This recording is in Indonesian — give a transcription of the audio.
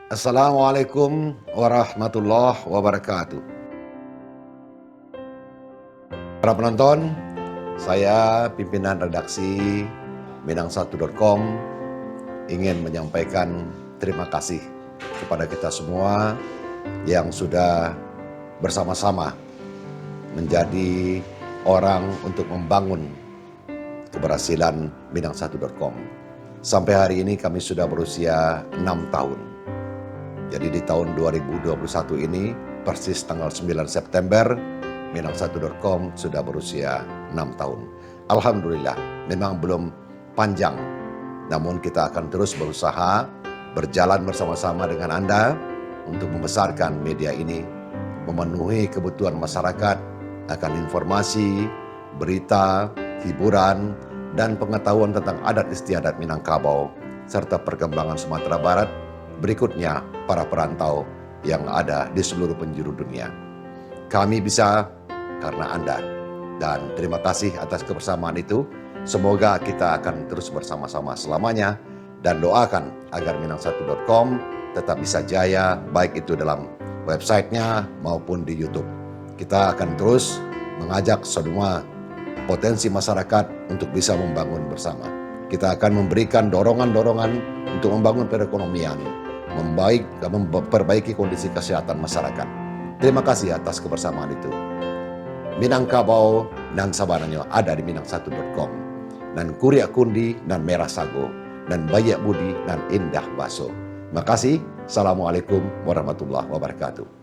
Assalamualaikum warahmatullahi wabarakatuh. Para penonton, saya pimpinan redaksi Minang1.com ingin menyampaikan terima kasih kepada kita semua yang sudah bersama-sama menjadi orang untuk membangun keberhasilan Minang1.com. Sampai hari ini kami sudah berusia 6 tahun. Jadi di tahun 2021 ini, persis tanggal 9 September, Minang1.com sudah berusia 6 tahun. Alhamdulillah, memang belum panjang, namun kita akan terus berusaha berjalan bersama-sama dengan Anda untuk membesarkan media ini, memenuhi kebutuhan masyarakat akan informasi, berita, hiburan, dan pengetahuan tentang adat istiadat Minangkabau, serta perkembangan Sumatera Barat, berikutnya para perantau yang ada di seluruh penjuru dunia. Kami bisa karena Anda, dan terima kasih atas kebersamaan itu. Semoga kita akan terus bersama-sama selamanya, dan doakan agar Minang1.com tetap bisa jaya, baik itu dalam websitenya maupun di YouTube. Kita akan terus mengajak semua potensi masyarakat untuk bisa membangun bersama. Kita akan memberikan dorongan-dorongan untuk membangun perekonomian, memperbaiki kondisi kesehatan masyarakat. Terima kasih atas kebersamaan itu. Minangkabau dan sabananya ada di Minang1.com. Dan Kuriak Kundi dan Merah Sago. Dan Bayak Budi dan Indah Baso. Makasih. Assalamualaikum warahmatullahi wabarakatuh.